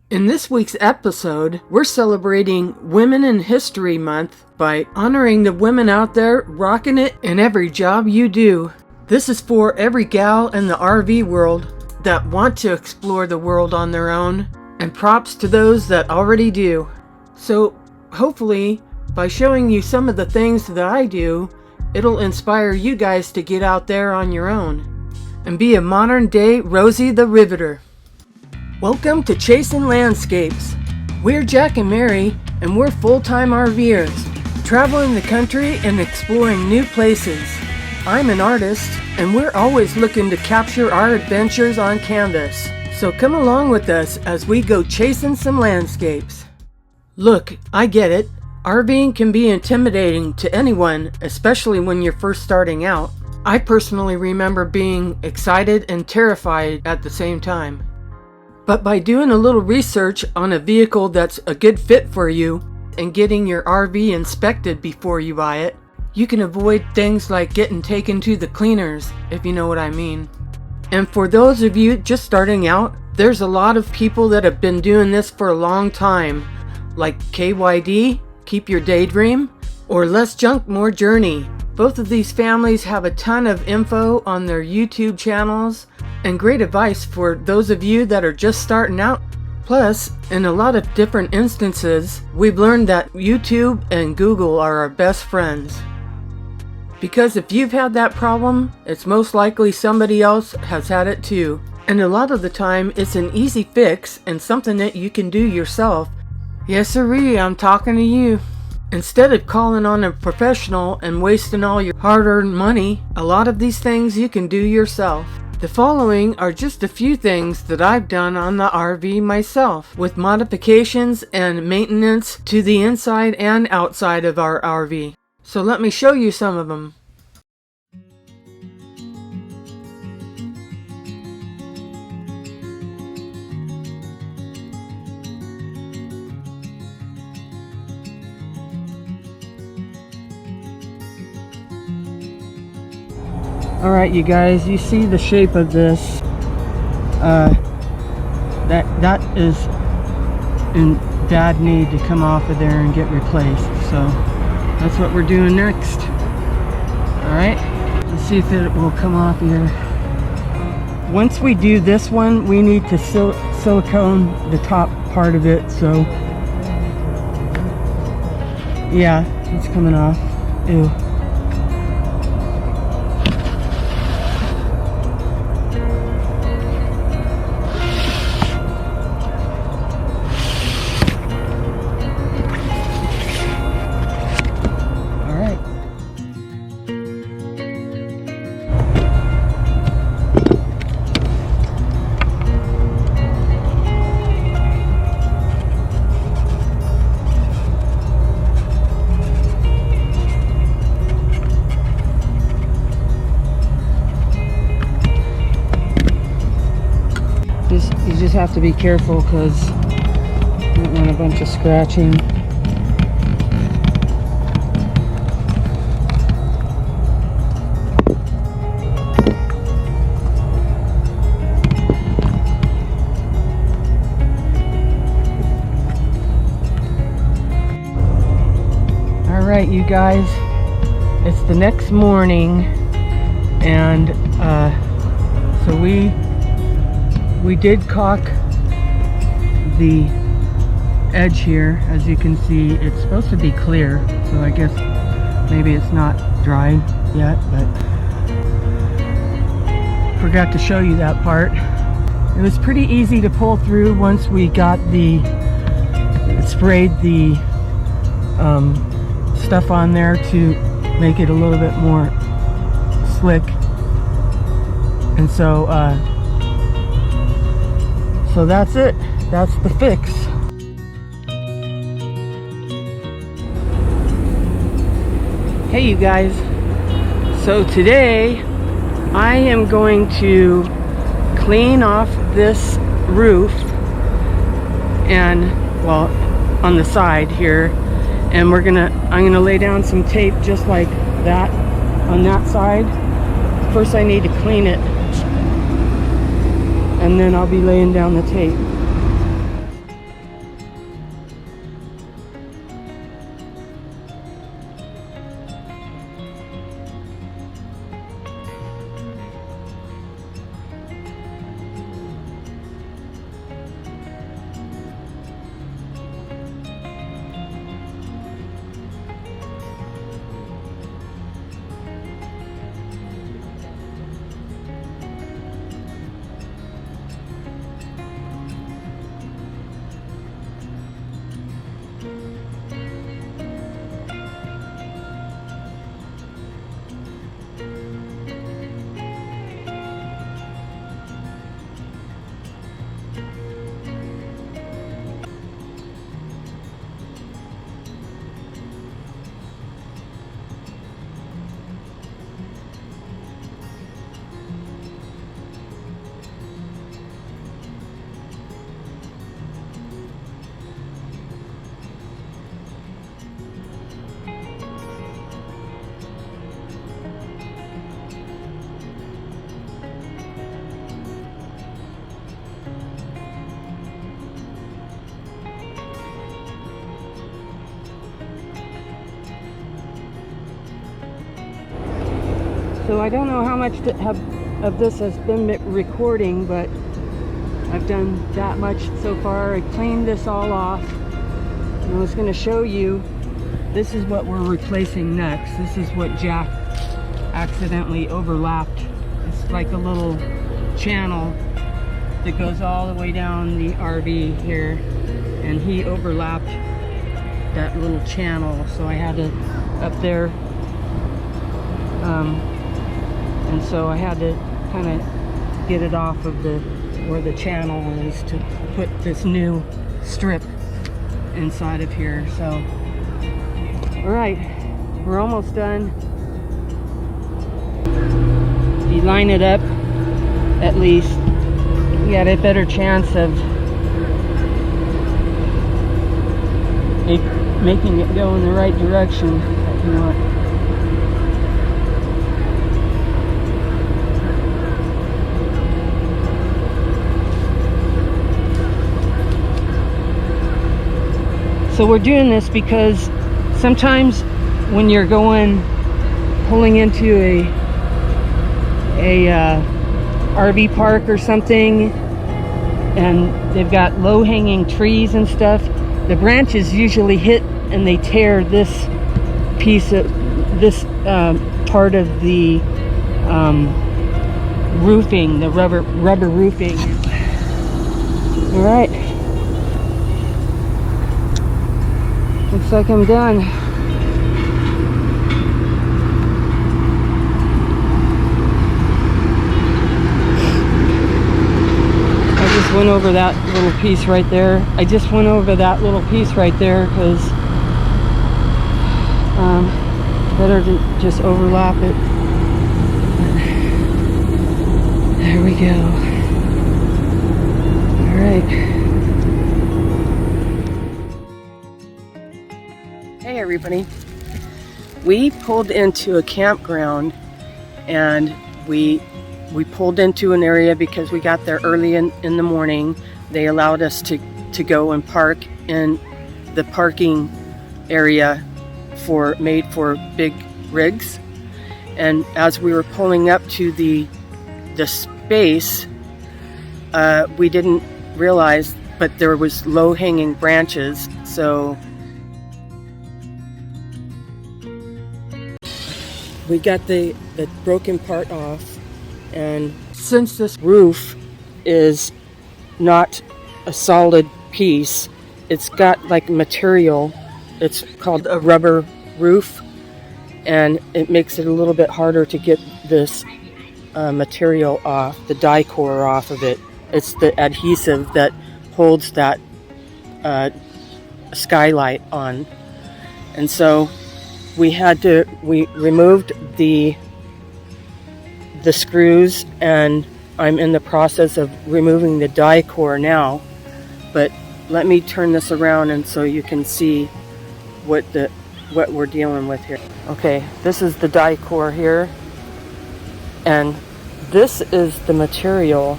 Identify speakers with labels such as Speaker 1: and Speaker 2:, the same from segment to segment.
Speaker 1: In this week's episode, we're celebrating Women in History Month by honoring the women out there rocking it in every job you do. This is for every gal in the RV world that want to explore the world on their own, and props to those that already do. So, hopefully, by showing you some of the things that I do, it'll inspire you guys to get out there on your own and be a modern-day Rosie the Riveter. Welcome to Chasing Landscapes. We're Jack and Mary, and we're full-time RVers, traveling the country and exploring new places. I'm an artist, and we're always looking to capture our adventures on canvas. So come along with us as we go chasing some landscapes. Look, I get it. RVing can be intimidating to anyone, especially when you're first starting out. I personally remember being excited and terrified at the same time. But by doing a little research on a vehicle that's a good fit for you and getting your RV inspected before you buy it, you can avoid things like getting taken to the cleaners, if you know what I mean. And for those of you just starting out, there's a lot of people that have been doing this for a long time, like KYD, Keep Your Daydream, or Less Junk, More Journey. Both of these families have a ton of info on their YouTube channels and great advice for those of you that are just starting out. Plus, in a lot of different instances, we've learned that YouTube and Google are our best friends. Because if you've had that problem, it's most likely somebody else has had it too. And a lot of the time, it's an easy fix and something that you can do yourself. Yes sirree, I'm talking to you. Instead of calling on a professional and wasting all your hard-earned money, a lot of these things you can do yourself. The following are just a few things that I've done on the RV myself, with modifications and maintenance to the inside and outside of our RV. So let me show you some of them. Alright you guys, you see the shape of this, that is in bad need to come off of there and get replaced, so that's what we're doing next. Alright, let's see if it will come off here. Once we do this one, we need to silicone the top part of it, so yeah, it's coming off. Ew. You just have to be careful because you don't want a bunch of scratching. Alright you guys, it's the next morning and so we did caulk the edge here. As you can see, it's supposed to be clear, so I guess maybe it's not dry yet, but forgot to show you that part. It was pretty easy to pull through once we got sprayed the stuff on there to make it a little bit more slick. And so that's it. That's the fix. Hey you guys. So today I am going to clean off this roof and, well, on the side here, and I'm gonna lay down some tape just like that on that side. First I need to clean it, and then I'll be laying down the tape. I don't know how much of this has been recording, but I've done that much so far. I cleaned this all off, and I was going to show you, this is what we're replacing next. This is what Jack accidentally overlapped. It's like a little channel that goes all the way down the RV here, and he overlapped that little channel, so I had to up there, and so I had to kind of get it off of where the channel is to put this new strip inside of here. So all right, we're almost done. If you line it up, at least you got a better chance of making it go in the right direction that you want. So we're doing this because sometimes when you're pulling into a RV park or something, and they've got low-hanging trees and stuff, the branches usually hit and they tear this piece of this part of the roofing, the rubber roofing. All right, looks like I'm done. Went over that little piece right there. I just went over that little piece right there because better to just overlap it. There we go. All right. Hey everybody. We pulled into a campground, and we pulled into an area because we got there early in the morning. They allowed us to go and park in the parking area made for big rigs. And as we were pulling up to the space, we didn't realize, but there was low-hanging branches. So we got the broken part off. And since this roof is not a solid piece, it's got like material. It's called a rubber roof, and it makes it a little bit harder to get this material off, the die core off of it. It's the adhesive that holds that skylight on. And so we removed the screws, and I'm in the process of removing the die core now. But let me turn this around and so you can see what we're dealing with here. Okay, this is the die core here, and this is the material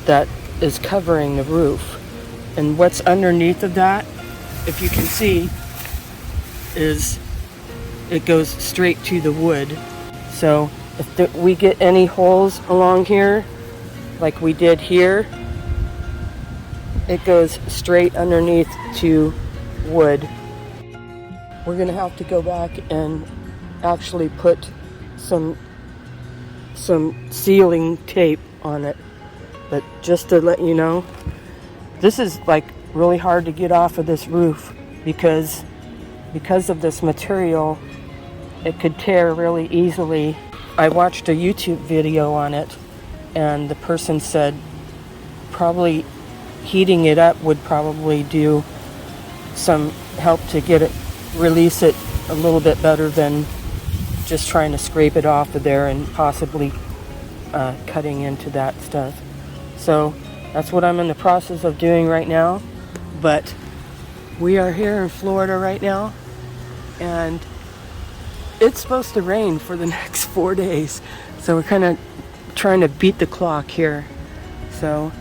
Speaker 1: that is covering the roof. And what's underneath of that, if you can see, is it goes straight to the wood. So if we get any holes along here, like we did here, it goes straight underneath to wood. We're gonna have to go back and actually put some sealing tape on it. But just to let you know, this is like really hard to get off of this roof because of this material. It could tear really easily. I watched a YouTube video on it, and the person said probably heating it up would probably do some help to release it a little bit better than just trying to scrape it off of there and possibly cutting into that stuff. So that's what I'm in the process of doing right now. But we are here in Florida right now, and it's supposed to rain for the next 4 days. So we're kind of trying to beat the clock here. So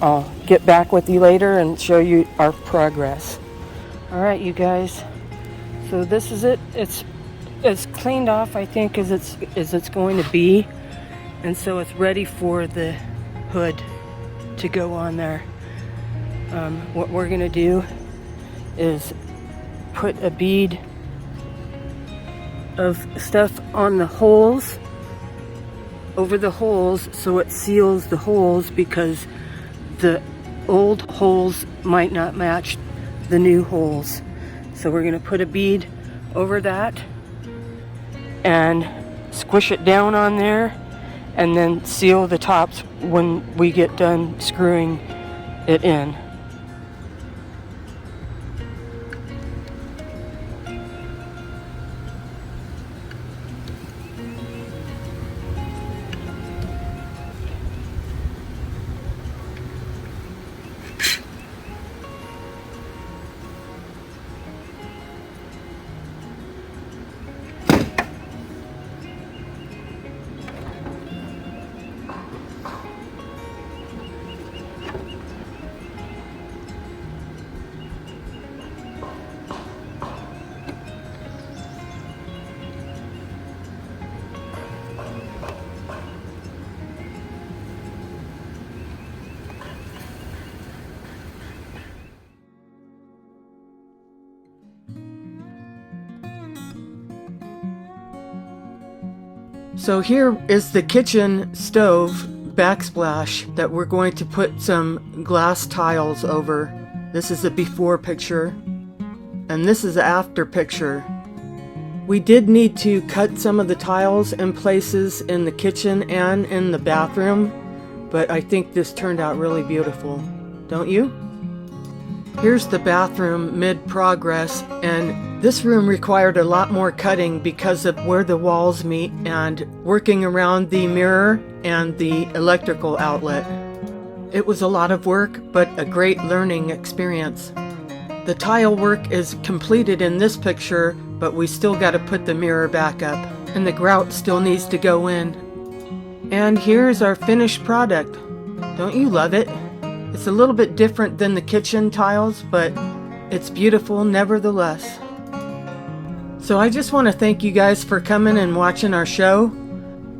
Speaker 1: I'll get back with you later and show you our progress. All right, you guys. So this is it. It's as cleaned off, I think, as it's going to be, and so it's ready for the hood to go on there. What we're gonna do is put a bead of stuff on the holes, over the holes, so it seals the holes, because the old holes might not match the new holes. So we're gonna put a bead over that and squish it down on there, and then seal the tops when we get done screwing it in. So here is the kitchen stove backsplash that we're going to put some glass tiles over. This is a before picture, and this is the after picture. We did need to cut some of the tiles in places in the kitchen and in the bathroom, but I think this turned out really beautiful. Don't you? Here's the bathroom mid-progress, and this room required a lot more cutting because of where the walls meet and working around the mirror and the electrical outlet. It was a lot of work, but a great learning experience. The tile work is completed in this picture, but we still got to put the mirror back up, and the grout still needs to go in. And here's our finished product. Don't you love it? It's a little bit different than the kitchen tiles, but it's beautiful nevertheless. So I just want to thank you guys for coming and watching our show,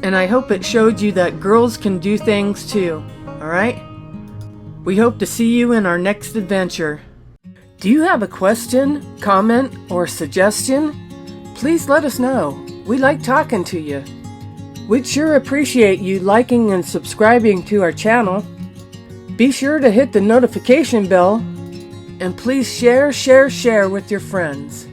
Speaker 1: and I hope it showed you that girls can do things too, alright? We hope to see you in our next adventure. Do you have a question, comment, or suggestion? Please let us know. We like talking to you. We'd sure appreciate you liking and subscribing to our channel. Be sure to hit the notification bell, and please share with your friends.